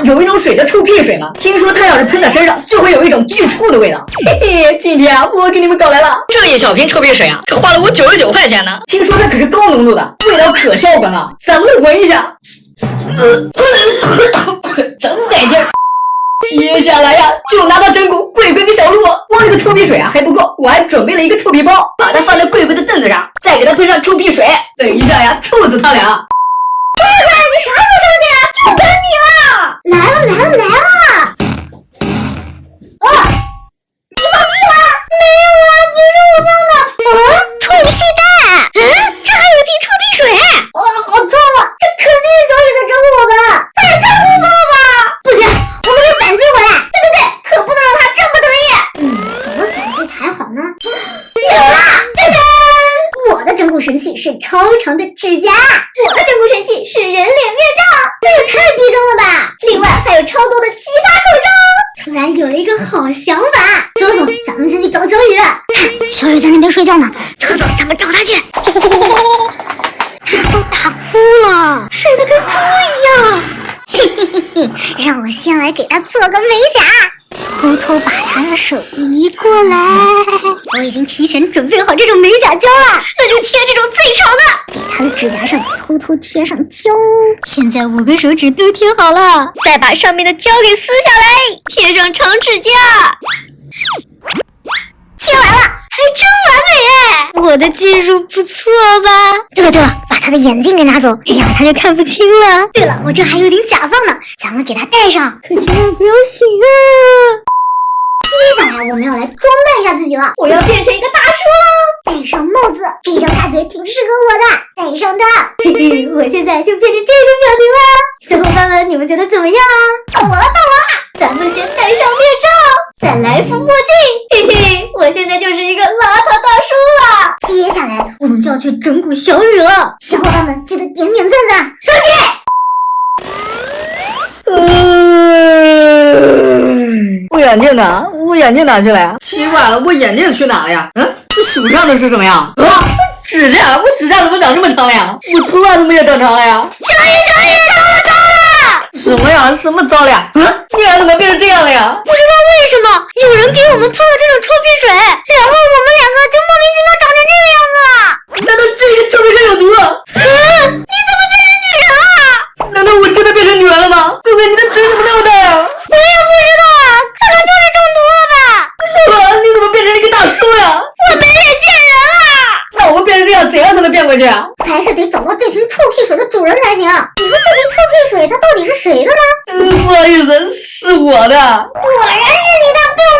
有一种水叫臭屁水吗？听说它要是喷在身上，就会有一种巨臭的味道。嘿嘿，今天啊，我给你们搞来了这一小瓶臭屁水啊，可花了我99块钱呢。听说它可是高浓度的，味道可销魂了，咱们闻一下。真带劲儿！接下来呀，就拿到整蛊贵贵的小鹿。光这个臭屁水啊还不够，我还准备了一个臭屁包，把它放在贵贵的凳子上，再给它喷上臭屁水。等一下呀，臭死他俩！贵贵，你啥时候上去啊？就等你了！来了！啊！你放屁了？没有啊，不是我放的。啊，臭屁蛋！这还有一瓶臭屁水！哇，好臭啊！这肯定是小雨在整我们，他也太过分了吧！不行，我们得反击回来！对，可不能让他这么得意。怎么反击才好呢？有了！噔噔！我的整蛊神器是超长的指甲，我的整蛊神器是人脸面罩，这也太逼真了吧！另外还有超多的奇葩口罩。突然有了一个好想法，走，咱们先去找小雨。小雨在那边睡觉呢，走，咱们找他去。他都打呼了，睡得跟猪一样。让我先来给他做个美甲，偷偷把他的手移过来。我已经提前准备好这种美甲胶了，那就贴这种最长的，给他的指甲上偷偷贴上胶。现在5个手指都贴好了，再把上面的胶给撕下来，贴上长指甲。贴完了，还真完美哎！我的技术不错吧？对了，把他的眼镜给拿走，这样他就看不清了。对了，我这还有顶假发呢，咱们给他戴上，可千万不要醒啊！接下来我们要来装扮一下自己了，我要变成一个大叔喽！戴上帽子，这张大嘴挺适合我的，戴上它。嘿嘿，我现在就变成这个表情了。小伙伴们，你们觉得怎么样啊？到我了！咱们先戴上面罩，再来副墨镜。嘿嘿，我现在就是一个邋遢大叔了。接下来我们就要去整蛊小雨了，小伙伴们记得点赞赞，走起！我眼镜呢？我眼镜哪去了呀？奇怪了，我眼镜去哪了呀？这数上的是什么呀？指甲，我指甲怎么长这么长了呀？我头发怎么也长长了呀？小雨，糟了！什么呀？什么糟了呀？你俩怎么变成这样了呀？不知道为什么有人给我们喷了这种臭屁水，然后我们两个就莫名其妙长成这个样子了。难道这个臭屁水有毒？你怎么变成女人了？难道我真的变成女人了吗？贵贵，你的嘴怎么那么大呀？我也不知道啊，可能就是中毒了吧。是吧？你怎么变成了一个大叔呀？我本也见人了。那我们变成这样，怎样才能变回去啊？还是得找到这瓶臭屁水的主人才行。你说这瓶臭屁水它到底是谁的呢？不好意思，是我的。果然是你的，被我